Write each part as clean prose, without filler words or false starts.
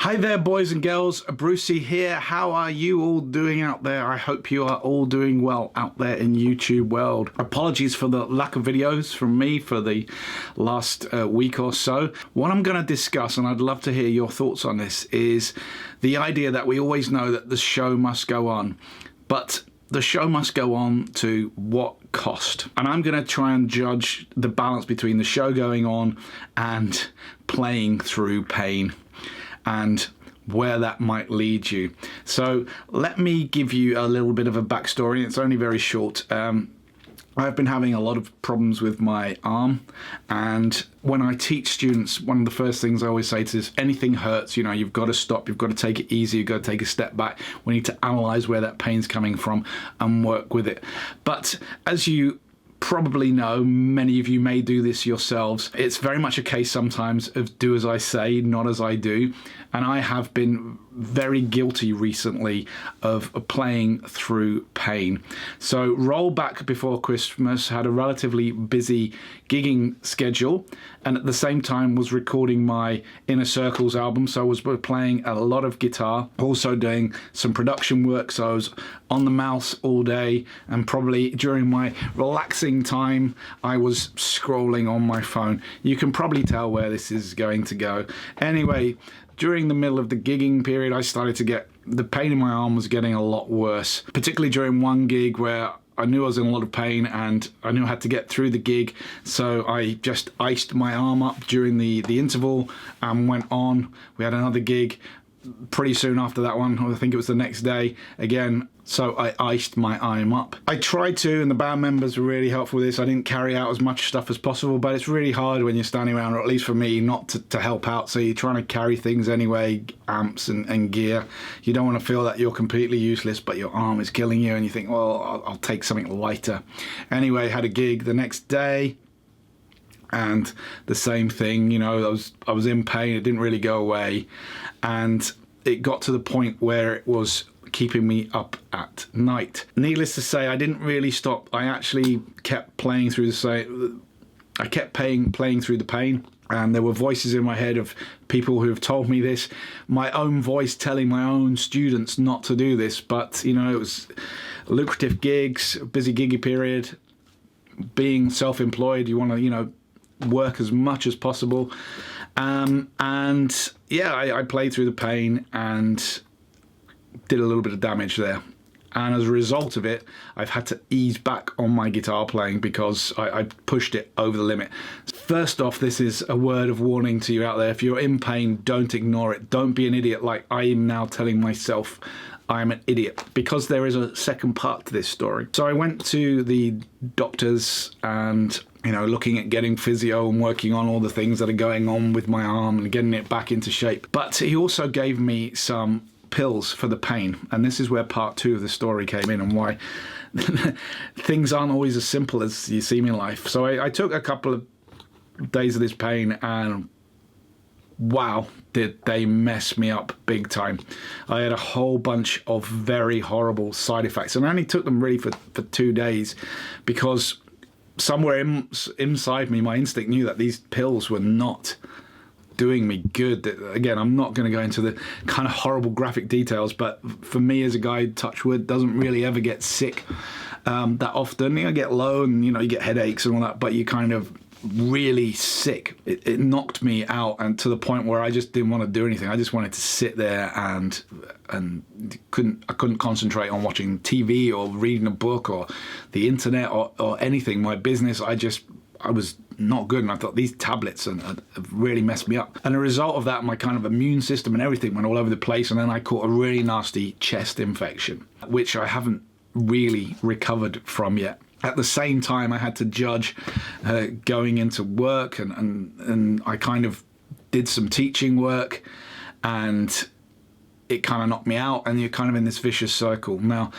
Hi there, boys and girls. Brucey here. How are you all doing out there? I hope you are all doing well out there in YouTube world. Apologies for the lack of videos from me for the last week or so. What I'm going to discuss, and I'd love to hear your thoughts on this, is the idea that we always know that the show must go on, but the show must go on to what cost? And I'm going to try and judge the balance between the show going on and playing through pain, and where that might lead you. So let me give you a little bit of a backstory. It's only very short. I've been having a lot of problems with my arm, and when I teach students, one of the first things I always say to is, anything hurts, you know, you've got to stop, you've got to take it easy, you've got to take a step back. We need to analyze where that pain's coming from and work with it. But as you probably know, many of you may do this yourselves, it's very much a case sometimes of do as I say, not as I do. And I have been very guilty recently of playing through pain. So roll back before Christmas, had a relatively busy gigging schedule, and at the same time was recording my Inner Circles album. So I was playing a lot of guitar, also doing some production work. So I was on the mouse all day, and probably during my relaxing time, I was scrolling on my phone. You can probably tell where this is going to go. Anyway, during the middle of the gigging period, I started to get, the pain in my arm was getting a lot worse, particularly during one gig where I knew I was in a lot of pain and I knew I had to get through the gig. So I just iced my arm up during the interval and went on. We had another gig pretty soon after that one. I think it was the next day again. So I iced my arm up. I tried to, and the band members were really helpful with this. I didn't carry out as much stuff as possible, but it's really hard when you're standing around, or at least for me, not to help out. So you're trying to carry things anyway, amps and gear. You don't want to feel that you're completely useless, but your arm is killing you, and you think, well, I'll take something lighter. Anyway, had a gig the next day, and the same thing, you know, I was in pain. It didn't really go away, and it got to the point where it was keeping me up at night. Needless to say, I didn't really stop. I actually kept playing through playing through the pain, and there were voices in my head of people who have told me this, my own voice telling my own students not to do this. But you know, it was lucrative gigs, busy giggy period, being self-employed, you want to, you know, work as much as possible, and yeah, I played through the pain and did a little bit of damage there, and as a result of it, I've had to ease back on my guitar playing because I pushed it over the limit. First off, this is a word of warning to you out there. If you're in pain, don't ignore it. Don't be an idiot like I am now telling myself I'm an idiot, because there is a second part to this story. So I went to the doctors and, you know, looking at getting physio and working on all the things that are going on with my arm and getting it back into shape. But he also gave me some pills for the pain, and this is where part two of the story came in, and why things aren't always as simple as you seem in life. So I took a couple of days of this pain, and wow, did they mess me up big time. I had a whole bunch of very horrible side effects, and I only took them really for 2 days, because somewhere inside me, my instinct knew that these pills were not doing me good. Again, I'm not going to go into the kind of horrible graphic details, but for me as a guy, touch wood, doesn't really ever get sick that often. You know, get low and, you know, you get headaches and all that, but you kind of really sick. It knocked me out, and to the point where I just didn't want to do anything. I just wanted to sit there and I couldn't concentrate on watching TV or reading a book or the internet or anything. My business, I was not good, and I thought these tablets have really messed me up. And a result of that, my kind of immune system and everything went all over the place, and then I caught a really nasty chest infection, which I haven't really recovered from yet. At the same time, I had to judge going into work, and I kind of did some teaching work, and it kind of knocked me out, and you're kind of in this vicious circle. Now,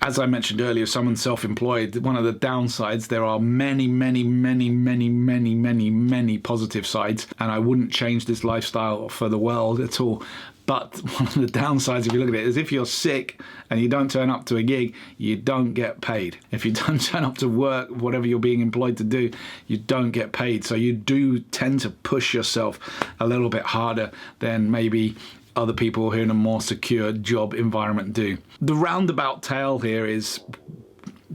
as I mentioned earlier, someone self-employed, one of the downsides, there are many, many, many, many, many, many, many positive sides, and I wouldn't change this lifestyle for the world at all. But one of the downsides, if you look at it, is if you're sick and you don't turn up to a gig, you don't get paid. If you don't turn up to work, whatever you're being employed to do, you don't get paid. So you do tend to push yourself a little bit harder than maybe other people who are in a more secure job environment do. The roundabout tale here is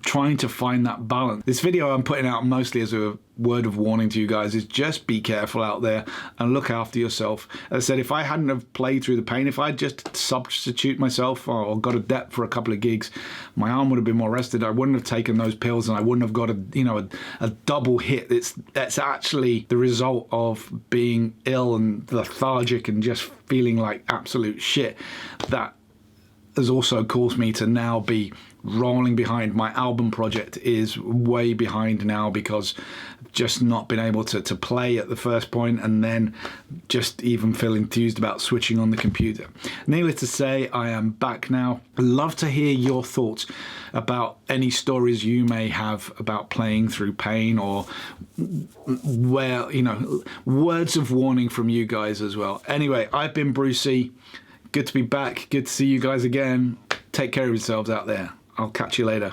trying to find that balance. This video I'm putting out mostly as a word of warning to you guys is just be careful out there and look after yourself. As I said, if I hadn't have played through the pain, if I just substitute myself or got a dep for a couple of gigs, my arm would have been more rested. I wouldn't have taken those pills and I wouldn't have got a double hit. That's actually the result of being ill and lethargic and just feeling like absolute shit. That has also caused me to now be rolling behind. My album project is way behind now because I've just not been able to play at the first point and then just even feel enthused about switching on the computer. Needless to say, I am back now. I'd love to hear your thoughts about any stories you may have about playing through pain, or where, words of warning from you guys as well. Anyway, I've been Brucey. Good to be back. Good to see you guys again. Take care of yourselves out there. I'll catch you later.